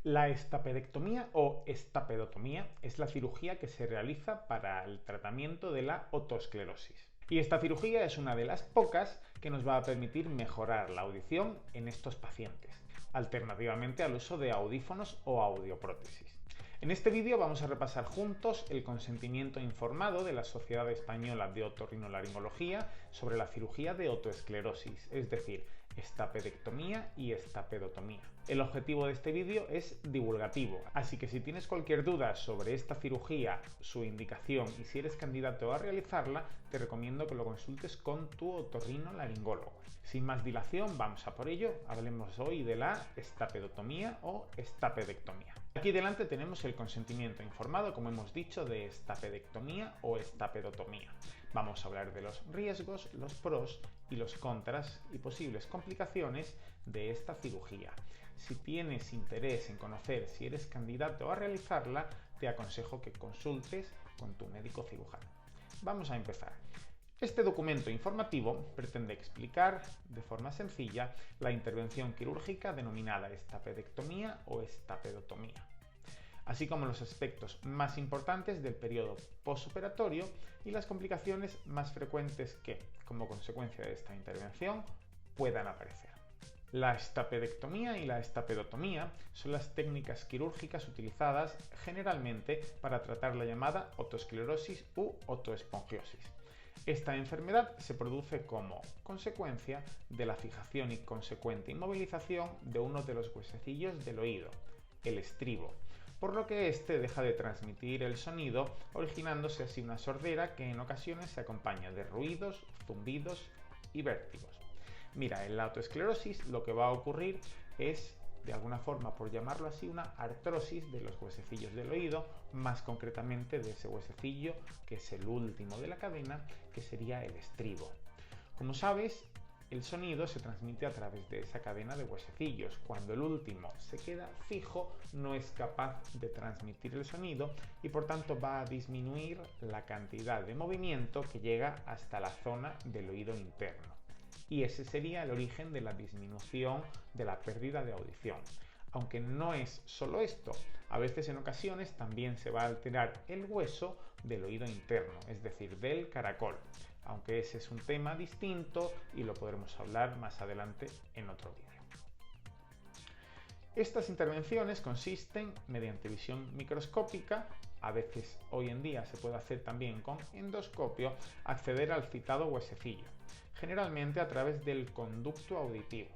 La estapedectomía o estapedotomía es la cirugía que se realiza para el tratamiento de la otoesclerosis. Y esta cirugía es una de las pocas que nos va a permitir mejorar la audición en estos pacientes, alternativamente al uso de audífonos o audioprótesis. En este vídeo vamos a repasar juntos el consentimiento informado de la Sociedad Española de Otorrinolaringología sobre la cirugía de otoesclerosis, es decir, estapedectomía y estapedotomía. El objetivo de este vídeo es divulgativo, así que si tienes cualquier duda sobre esta cirugía, su indicación y si eres candidato a realizarla, te recomiendo que lo consultes con tu otorrinolaringólogo. Sin más dilación, vamos a por ello. Hablemos hoy de la estapedotomía o estapedectomía. Aquí delante tenemos el consentimiento informado, como hemos dicho, de estapedectomía o estapedotomía. Vamos a hablar de los riesgos, los pros y los contras y posibles complicaciones de esta cirugía. Si tienes interés en conocer si eres candidato a realizarla, te aconsejo que consultes con tu médico cirujano. Vamos a empezar. Este documento informativo pretende explicar de forma sencilla la intervención quirúrgica denominada estapedectomía o estapedotomía, así como los aspectos más importantes del periodo postoperatorio y las complicaciones más frecuentes que, como consecuencia de esta intervención, puedan aparecer. La estapedectomía y la estapedotomía son las técnicas quirúrgicas utilizadas generalmente para tratar la llamada otoesclerosis u otoespongiosis. Esta enfermedad se produce como consecuencia de la fijación y consecuente inmovilización de uno de los huesecillos del oído, el estribo, por lo que éste deja de transmitir el sonido, originándose así una sordera que en ocasiones se acompaña de ruidos, zumbidos y vértigos. Mira, en la otoesclerosis lo que va a ocurrir es, de alguna forma, por llamarlo así, una artrosis de los huesecillos del oído, más concretamente de ese huesecillo que es el último de la cadena, que sería el estribo. Como sabes, el sonido se transmite a través de esa cadena de huesecillos. Cuando el último se queda fijo, no es capaz de transmitir el sonido y por tanto va a disminuir la cantidad de movimiento que llega hasta la zona del oído interno. Y ese sería el origen de la disminución de la pérdida de audición. Aunque no es solo esto, a veces en ocasiones también se va a alterar el hueso del oído interno, es decir, del caracol, aunque ese es un tema distinto y lo podremos hablar más adelante en otro vídeo. Estas intervenciones consisten mediante visión microscópica, a veces hoy en día se puede hacer también con endoscopio, acceder al citado huesecillo, generalmente a través del conducto auditivo,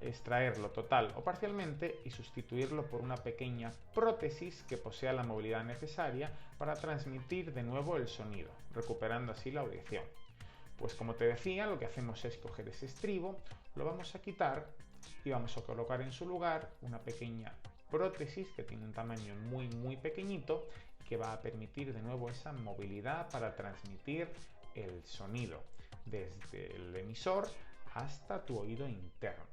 extraerlo total o parcialmente y sustituirlo por una pequeña prótesis que posea la movilidad necesaria para transmitir de nuevo el sonido, recuperando así la audición. Pues como te decía, lo que hacemos es coger ese estribo, lo vamos a quitar y vamos a colocar en su lugar una pequeña prótesis que tiene un tamaño muy pequeñito que va a permitir de nuevo esa movilidad para transmitir el sonido desde el emisor hasta tu oído interno.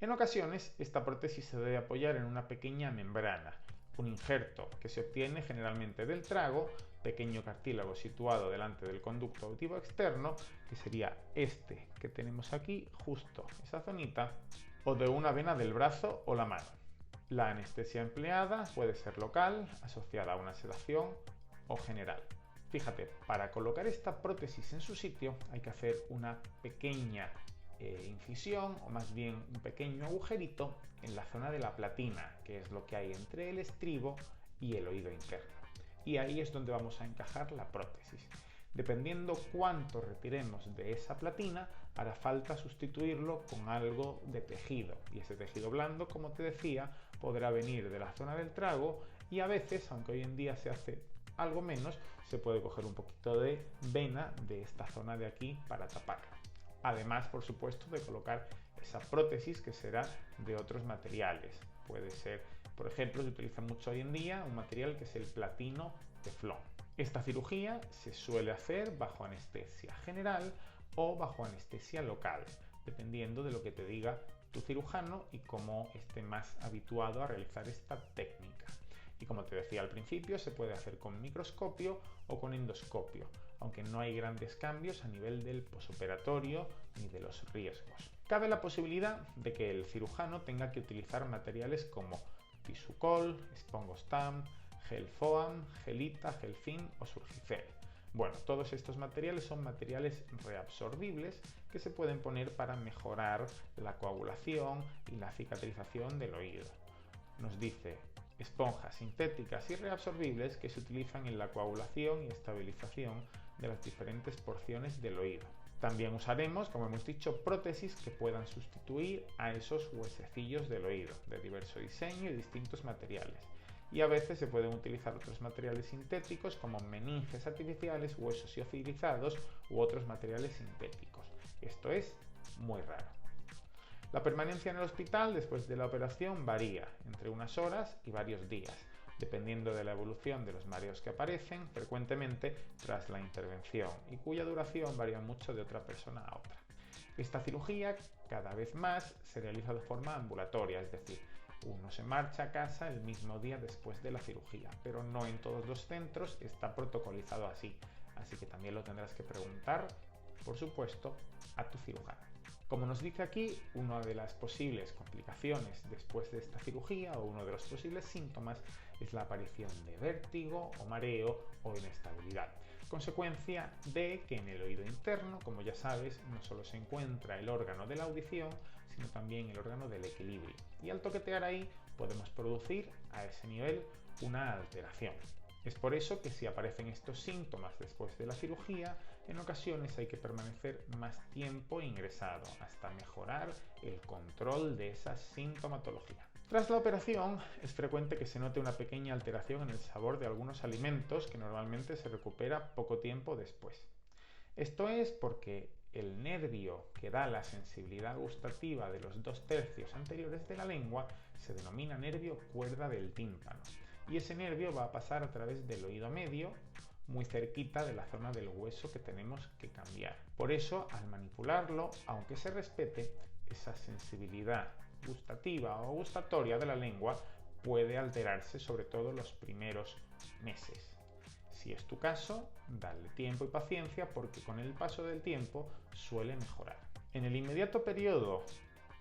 En ocasiones, esta prótesis se debe apoyar en una pequeña membrana, un injerto que se obtiene generalmente del trago, pequeño cartílago situado delante del conducto auditivo externo, que sería este que tenemos aquí, justo esa zonita, o de una vena del brazo o la mano. La anestesia empleada puede ser local, asociada a una sedación o general. Fíjate, para colocar esta prótesis en su sitio hay que hacer una pequeña incisión o más bien un pequeño agujerito en la zona de la platina, que es lo que hay entre el estribo y el oído interno. Y ahí es donde vamos a encajar la prótesis. Dependiendo cuánto retiremos de esa platina, hará falta sustituirlo con algo de tejido. Y ese tejido blando, como te decía, podrá venir de la zona del trago y a veces, aunque hoy en día se hace algo menos, se puede coger un poquito de vena de esta zona de aquí para taparlo. Además, por supuesto, de colocar esa prótesis que será de otros materiales. Puede ser, por ejemplo, se utiliza mucho hoy en día un material que es el platino teflón. Esta cirugía se suele hacer bajo anestesia general o bajo anestesia local, dependiendo de lo que te diga tu cirujano y cómo esté más habituado a realizar esta técnica. Y como te decía al principio, se puede hacer con microscopio o con endoscopio, aunque no hay grandes cambios a nivel del posoperatorio ni de los riesgos. Cabe la posibilidad de que el cirujano tenga que utilizar materiales como Tissuecol, Spongostam, Gel Foam, Gelita, Gelfin o Surgicel. Bueno, todos estos materiales son materiales reabsorbibles que se pueden poner para mejorar la coagulación y la cicatrización del oído. Nos dice esponjas sintéticas y reabsorbibles que se utilizan en la coagulación y estabilización de las diferentes porciones del oído. También usaremos, como hemos dicho, prótesis que puedan sustituir a esos huesecillos del oído, de diverso diseño y distintos materiales. Y a veces se pueden utilizar otros materiales sintéticos como meninges artificiales, huesos iosilizados u otros materiales sintéticos. Esto es muy raro. La permanencia en el hospital después de la operación varía entre unas horas y varios días, dependiendo de la evolución de los mareos que aparecen frecuentemente tras la intervención y cuya duración varía mucho de otra persona a otra. Esta cirugía cada vez más se realiza de forma ambulatoria, es decir, uno se marcha a casa el mismo día después de la cirugía, pero no en todos los centros está protocolizado así, así que también lo tendrás que preguntar, por supuesto, a tu cirujano. Como nos dice aquí, una de las posibles complicaciones después de esta cirugía o uno de los posibles síntomas es la aparición de vértigo o mareo o inestabilidad, consecuencia de que en el oído interno, como ya sabes, no solo se encuentra el órgano de la audición, sino también el órgano del equilibrio. Y al toquetear ahí podemos producir a ese nivel una alteración. Es por eso que si aparecen estos síntomas después de la cirugía, en ocasiones hay que permanecer más tiempo ingresado hasta mejorar el control de esa sintomatología. Tras la operación, es frecuente que se note una pequeña alteración en el sabor de algunos alimentos que normalmente se recupera poco tiempo después. Esto es porque el nervio que da la sensibilidad gustativa de los 2/3 anteriores de la lengua se denomina nervio cuerda del tímpano, y ese nervio va a pasar a través del oído medio, muy cerquita de la zona del hueso que tenemos que cambiar. Por eso, al manipularlo, aunque se respete, esa sensibilidad gustativa o gustatoria de la lengua puede alterarse, sobre todo los primeros meses. Si es tu caso, dale tiempo y paciencia porque con el paso del tiempo suele mejorar. En el inmediato periodo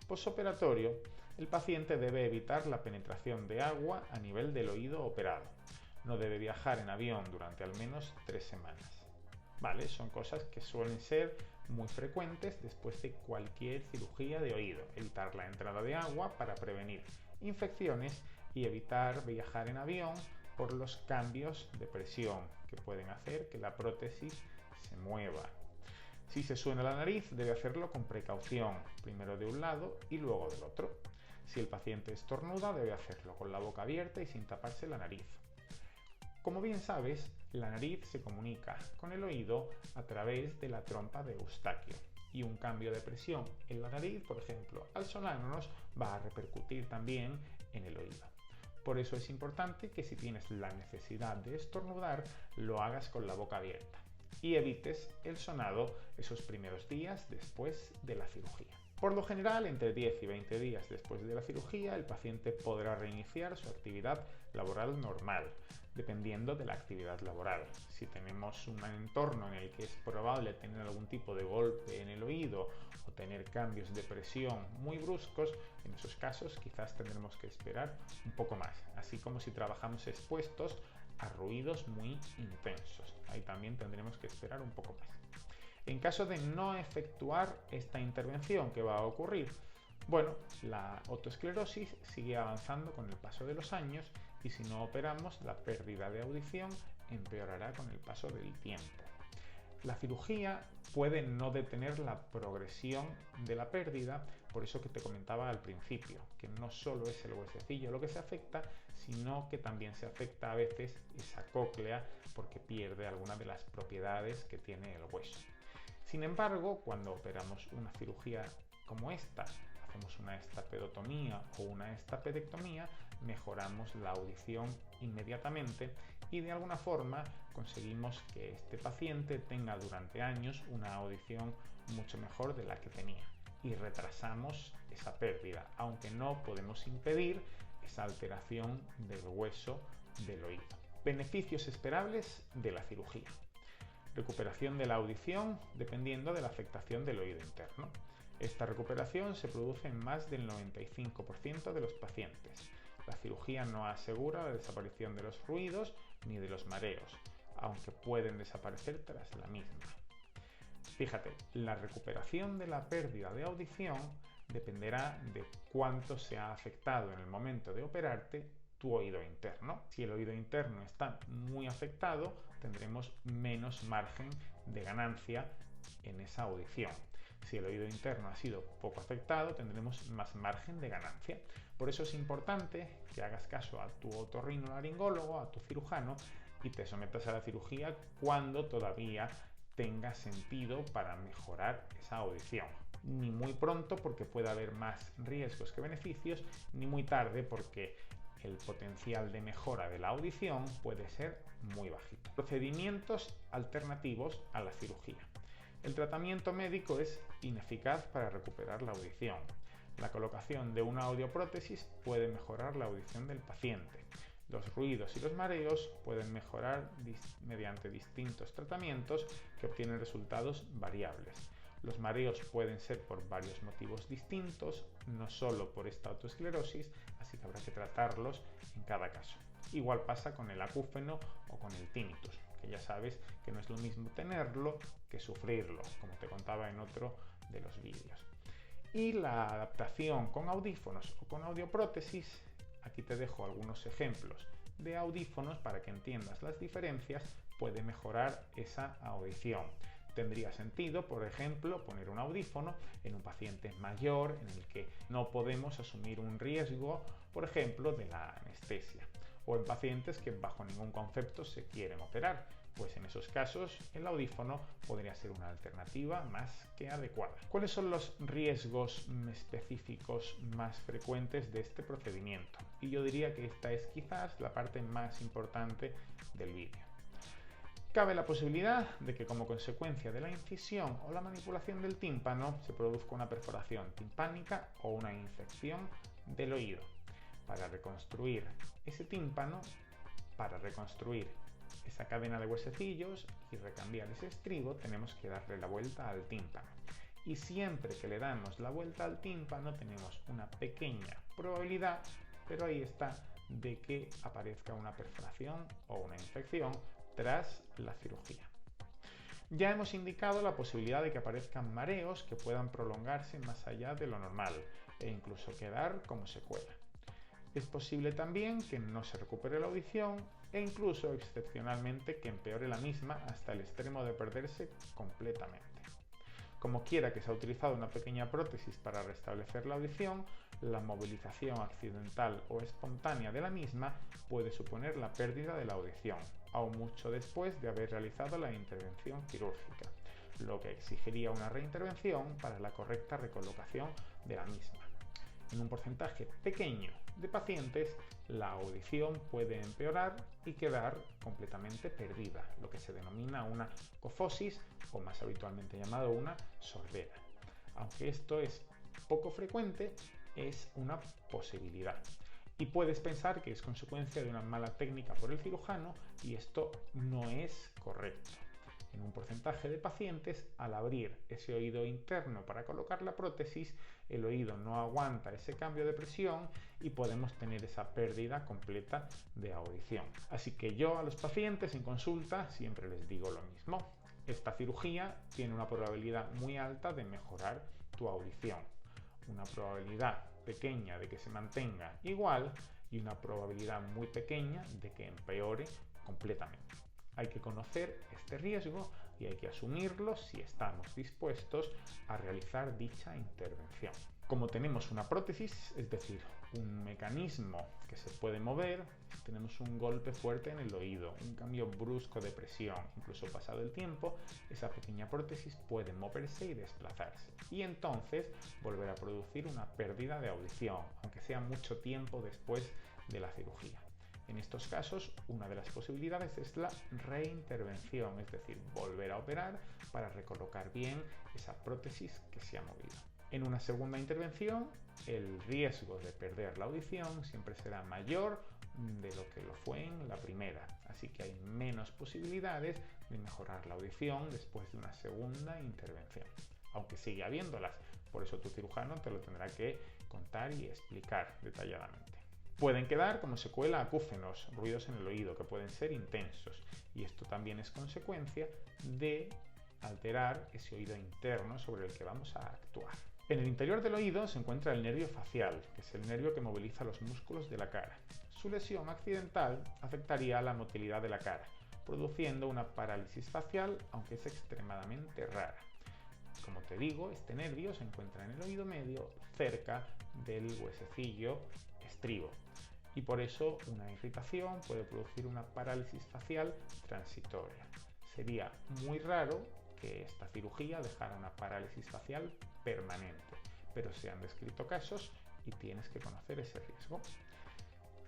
posoperatorio, el paciente debe evitar la penetración de agua a nivel del oído operado. No debe viajar en avión durante al menos 3 semanas. Vale, son cosas que suelen ser muy frecuentes después de cualquier cirugía de oído. Evitar la entrada de agua para prevenir infecciones y evitar viajar en avión por los cambios de presión que pueden hacer que la prótesis se mueva. Si se suena la nariz, debe hacerlo con precaución, primero de un lado y luego del otro. Si el paciente estornuda, debe hacerlo con la boca abierta y sin taparse la nariz. Como bien sabes, la nariz se comunica con el oído a través de la trompa de Eustaquio, y un cambio de presión en la nariz, por ejemplo, al sonarnos, va a repercutir también en el oído. Por eso es importante que si tienes la necesidad de estornudar, lo hagas con la boca abierta y evites el sonado esos primeros días después de la cirugía. Por lo general, entre 10 y 20 días después de la cirugía, el paciente podrá reiniciar su actividad laboral normal, dependiendo de la actividad laboral. Si tenemos un entorno en el que es probable tener algún tipo de golpe en el oído o tener cambios de presión muy bruscos, en esos casos quizás tendremos que esperar un poco más, así como si trabajamos expuestos a ruidos muy intensos. Ahí también tendremos que esperar un poco más. En caso de no efectuar esta intervención, ¿qué va a ocurrir? Bueno, la otoesclerosis sigue avanzando con el paso de los años y si no operamos, la pérdida de audición empeorará con el paso del tiempo. La cirugía puede no detener la progresión de la pérdida, por eso que te comentaba al principio, que no solo es el huesecillo lo que se afecta, sino que también se afecta a veces esa cóclea porque pierde alguna de las propiedades que tiene el hueso. Sin embargo, cuando operamos una cirugía como esta, hacemos una estapedotomía o una estapedectomía, mejoramos la audición inmediatamente y de alguna forma conseguimos que este paciente tenga durante años una audición mucho mejor de la que tenía y retrasamos esa pérdida, aunque no podemos impedir esa alteración del hueso del oído. Beneficios esperables de la cirugía. Recuperación de la audición dependiendo de la afectación del oído interno. Esta recuperación se produce en más del 95% de los pacientes. La cirugía no asegura la desaparición de los ruidos ni de los mareos, aunque pueden desaparecer tras la misma. Fíjate, la recuperación de la pérdida de audición dependerá de cuánto se ha afectado en el momento de operarte tu oído interno. Si el oído interno está muy afectado, tendremos menos margen de ganancia en esa audición. Si el oído interno ha sido poco afectado, tendremos más margen de ganancia. Por eso es importante que hagas caso a tu otorrinolaringólogo, a tu cirujano, y te sometas a la cirugía cuando todavía tenga sentido para mejorar esa audición. Ni muy pronto porque puede haber más riesgos que beneficios, ni muy tarde porque el potencial de mejora de la audición puede ser muy bajito. Procedimientos alternativos a la cirugía. El tratamiento médico es ineficaz para recuperar la audición. La colocación de una audioprótesis puede mejorar la audición del paciente. Los ruidos y los mareos pueden mejorar mediante distintos tratamientos que obtienen resultados variables. Los mareos pueden ser por varios motivos distintos, no solo por esta autoesclerosis, así que habrá que tratarlos en cada caso. Igual pasa con el acúfeno o con el tinnitus, que ya sabes que no es lo mismo tenerlo que sufrirlo, como te contaba en otro de los vídeos. Y la adaptación con audífonos o con audioprótesis, aquí te dejo algunos ejemplos de audífonos para que entiendas las diferencias, puede mejorar esa audición. Tendría sentido, por ejemplo, poner un audífono en un paciente mayor en el que no podemos asumir un riesgo, por ejemplo, de la anestesia, o en pacientes que bajo ningún concepto se quieren operar, pues en esos casos el audífono podría ser una alternativa más que adecuada. ¿Cuáles son los riesgos específicos más frecuentes de este procedimiento? Y yo diría que esta es quizás la parte más importante del vídeo. Cabe la posibilidad de que como consecuencia de la incisión o la manipulación del tímpano se produzca una perforación timpánica o una infección del oído. Para reconstruir ese tímpano, para reconstruir esa cadena de huesecillos y recambiar ese estribo, tenemos que darle la vuelta al tímpano. Y siempre que le damos la vuelta al tímpano tenemos una pequeña probabilidad, pero ahí está, de que aparezca una perforación o una infección tras la cirugía. Ya hemos indicado la posibilidad de que aparezcan mareos que puedan prolongarse más allá de lo normal e incluso quedar como secuela. Es posible también que no se recupere la audición e incluso excepcionalmente que empeore la misma hasta el extremo de perderse completamente. Como quiera que se ha utilizado una pequeña prótesis para restablecer la audición, la movilización accidental o espontánea de la misma puede suponer la pérdida de la audición, aún mucho después de haber realizado la intervención quirúrgica, lo que exigiría una reintervención para la correcta recolocación de la misma. En un porcentaje pequeño de pacientes, la audición puede empeorar y quedar completamente perdida, lo que se denomina una cofosis o más habitualmente llamado una sordera. Aunque esto es poco frecuente, es una posibilidad. Y puedes pensar que es consecuencia de una mala técnica por el cirujano y esto no es correcto. En un porcentaje de pacientes, al abrir ese oído interno para colocar la prótesis, el oído no aguanta ese cambio de presión y podemos tener esa pérdida completa de audición. Así que yo a los pacientes en consulta siempre les digo lo mismo. Esta cirugía tiene una probabilidad muy alta de mejorar tu audición, una probabilidad pequeña de que se mantenga igual y una probabilidad muy pequeña de que empeore completamente. Hay que conocer este riesgo y hay que asumirlo si estamos dispuestos a realizar dicha intervención. Como tenemos una prótesis, es decir, un mecanismo que se puede mover, si tenemos un golpe fuerte en el oído, un cambio brusco de presión, incluso pasado el tiempo, esa pequeña prótesis puede moverse y desplazarse y entonces volver a producir una pérdida de audición, aunque sea mucho tiempo después de la cirugía. En estos casos, una de las posibilidades es la reintervención, es decir, volver a operar para recolocar bien esa prótesis que se ha movido. En una segunda intervención, el riesgo de perder la audición siempre será mayor de lo que lo fue en la primera, así que hay menos posibilidades de mejorar la audición después de una segunda intervención, aunque sigue habiéndolas, por eso tu cirujano te lo tendrá que contar y explicar detalladamente. Pueden quedar como secuela acúfenos, ruidos en el oído, que pueden ser intensos, y esto también es consecuencia de alterar ese oído interno sobre el que vamos a actuar. En el interior del oído se encuentra el nervio facial, que es el nervio que moviliza los músculos de la cara. Su lesión accidental afectaría la motilidad de la cara, produciendo una parálisis facial, aunque es extremadamente rara. Como te digo, este nervio se encuentra en el oído medio, cerca del huesecillo estribo, y por eso una irritación puede producir una parálisis facial transitoria. Sería muy raro que esta cirugía dejara una parálisis facial permanente, pero se han descrito casos y tienes que conocer ese riesgo.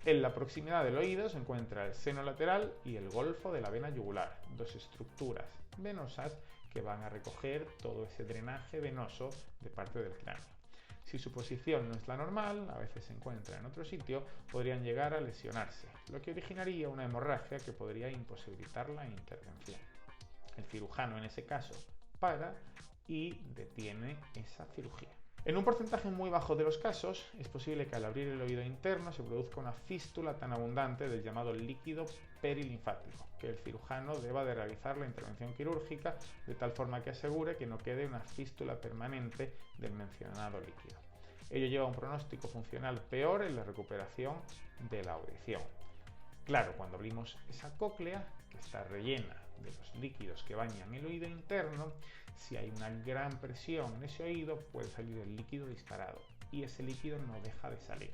En la proximidad del oído se encuentra el seno lateral y el golfo de la vena yugular, dos estructuras venosas que van a recoger todo ese drenaje venoso de parte del cráneo. Si su posición no es la normal, a veces se encuentra en otro sitio, podrían llegar a lesionarse, lo que originaría una hemorragia que podría imposibilitar la intervención. El cirujano en ese caso para y detiene esa cirugía. En un porcentaje muy bajo de los casos, es posible que al abrir el oído interno se produzca una fístula tan abundante del llamado líquido perilinfático, que el cirujano deba de realizar la intervención quirúrgica de tal forma que asegure que no quede una fístula permanente del mencionado líquido. Ello lleva a un pronóstico funcional peor en la recuperación de la audición. Claro, cuando abrimos esa cóclea, que está rellena de los líquidos que bañan el oído interno, si hay una gran presión en ese oído, puede salir el líquido disparado y ese líquido no deja de salir.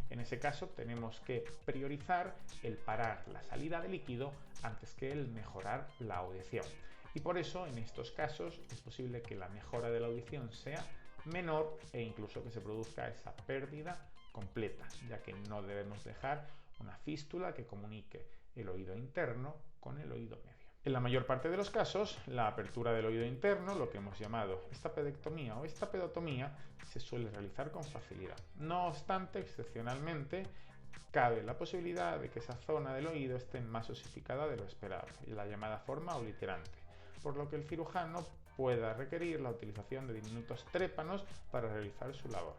En ese caso tenemos que priorizar el parar la salida de líquido antes que el mejorar la audición. Y por eso en estos casos es posible que la mejora de la audición sea menor e incluso que se produzca esa pérdida completa, ya que no debemos dejar una fístula que comunique el oído interno con el oído medio. En la mayor parte de los casos, la apertura del oído interno, lo que hemos llamado estapedectomía o estapedotomía, se suele realizar con facilidad. No obstante, excepcionalmente, cabe la posibilidad de que esa zona del oído esté más osificada de lo esperado, la llamada forma obliterante, por lo que el cirujano pueda requerir la utilización de diminutos trépanos para realizar su labor.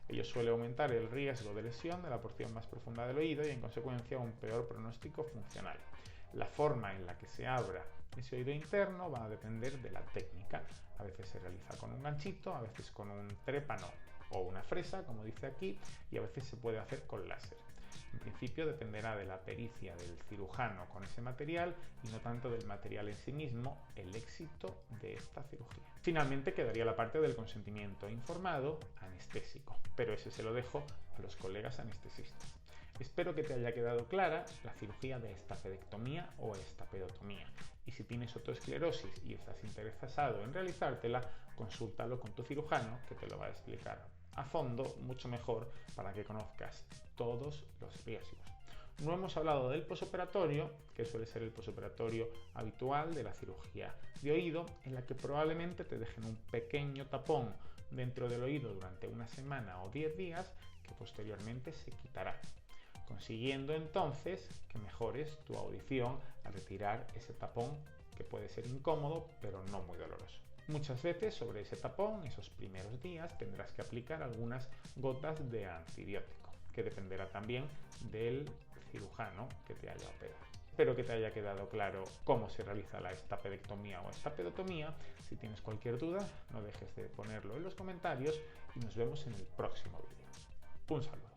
Ello suele aumentar el riesgo de lesión de la porción más profunda del oído y en consecuencia un peor pronóstico funcional. La forma en la que se abra ese oído interno va a depender de la técnica. A veces se realiza con un ganchito, a veces con un trépano o una fresa, como dice aquí, y a veces se puede hacer con láser. En principio dependerá de la pericia del cirujano con ese material y no tanto del material en sí mismo el éxito de esta cirugía. Finalmente quedaría la parte del consentimiento informado anestésico, pero ese se lo dejo a los colegas anestesistas. Espero que te haya quedado clara la cirugía de estapedectomía o estapedotomía. Y si tienes otoesclerosis y estás interesado en realizártela, consúltalo con tu cirujano que te lo va a explicar a fondo, mucho mejor, para que conozcas todos los riesgos. No hemos hablado del posoperatorio, que suele ser el posoperatorio habitual de la cirugía de oído, en la que probablemente te dejen un pequeño tapón dentro del oído durante una semana o 10 días, que posteriormente se quitará, consiguiendo entonces que mejores tu audición al retirar ese tapón, que puede ser incómodo pero no muy doloroso. Muchas veces sobre ese tapón, esos primeros días, tendrás que aplicar algunas gotas de antibiótico, que dependerá también del cirujano que te haya operado. Espero que te haya quedado claro cómo se realiza la estapedectomía o estapedotomía. Si tienes cualquier duda, no dejes de ponerlo en los comentarios y nos vemos en el próximo vídeo. Un saludo.